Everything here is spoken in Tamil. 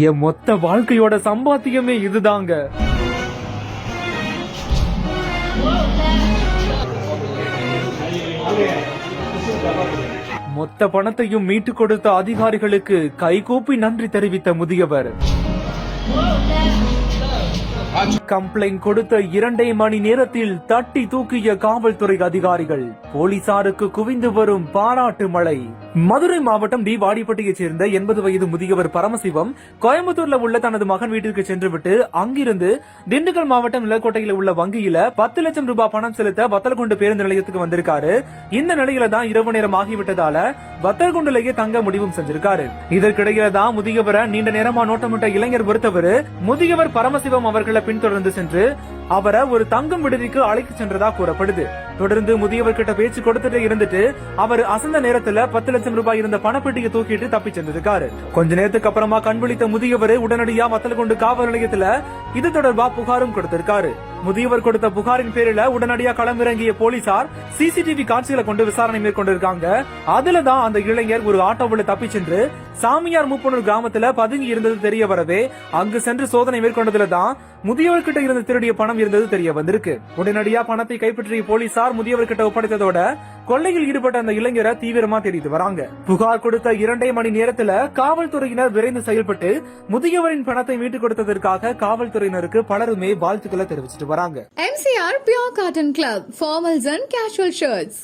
என் மொத்த வாழ்க்கையோட சம்பாத்தியமே இதுதாங்க. மொத்த பணத்தையும் மீட்டு கொடுத்த அதிகாரிகளுக்கு கைகூப்பி நன்றி தெரிவித்த முதியவர். கம்ப்ளைண்ட் கொடுத்த 2 மணி நேரத்தில் தட்டி தூக்கிய காவல்துறை அதிகாரிகள். போலீசாருக்கு குவிந்து வரும் பாராட்டு மழை. மதுரை மாவட்டம் டி வாடிப்பட்டியைச் சேர்ந்த 80 வயது முதியவர் பரமசிவம் கோயம்புத்தூர்ல உள்ள தனது மகன் வீட்டிற்கு சென்றுவிட்டு அங்கிருந்து திண்டுக்கல் மாவட்டம் நிலக்கோட்டையில் உள்ள வங்கியில 10 லட்சம் ரூபாய் பணம் செலுத்த வத்தலகுண்டு பேருந்து நிலையத்துக்கு வந்திருக்காரு. இந்த நிலையில தான் இரவு நேரம் ஆகிவிட்டதால வத்தலகுண்டுலயே தங்க முடிவும் செஞ்சிருக்காரு. இதற்கிடையில தான் முதியவரை நீண்ட நேரமா நோட்டமிட்ட இளைஞர் ஒருத்தவர் முதியவர் பரமசிவம் அவர்களை பின்தொடர்ந்து சென்று அவரை ஒரு தங்கும் விடுதிக்கு அழைத்து சென்றதா கூறப்படுது. தொடர்ந்து முதியவர் கிட்ட பேச்சு கொடுத்துட்டு இருந்துட்டு அவர் அசந்த நேரத்துல 10 லட்சம் ரூபாய் இருந்த பணப்பெட்டியை தூக்கிட்டு தப்பி சென்றிருக்காரு. கொஞ்ச நேரத்துக்கு அப்புறமா கண்விழித்த முதியவர் உடனடியா வத்தலகுண்டு காவல் நிலையத்துல இது தொடர்பா புகாரும் கொடுத்திருக்காரு. முதியவர் கொடுத்த புகாரின் பேரில உடனடியா களமிறங்கிய போலீசார் சிசிடிவி காட்சிகளை கொண்டு விசாரணை மேற்கொண்டிருக்காங்க. அதுலதான் அந்த இளைஞர் ஒரு ஆட்டோவில் தப்பி சென்று சாமியார் மூப்பனூர் கிராமத்துல பதுங்கி இருந்தது தெரிய வரவே அங்கு சென்று சோதனை மேற்கொண்டதுலதான் முதியவர்கிட்ட இருந்து திருடிய பணம் இருந்தது தெரிய வந்திருக்கு. உடனடியா பணத்தை கைப்பற்றிய போலீசார் முதியவர்கிட்ட ஒப்படைத்ததோட கொள்ளையில் ஈடுபட்ட அந்த இளைஞரை தீவிரமா தேடிட்டு வராங்க. புகார் கொடுத்த 2 மணி நேரத்துல காவல்துறையினர் விரைந்து செயல்பட்டு முதியவரின் பணத்தை மீட்டுக் கொடுத்ததற்காக காவல்துறையினருக்கு பலருமே வாழ்த்துக்களை தெரிவிச்சிட்டு வராங்க. MCR Pure Cotton Club, formals and casual shirts.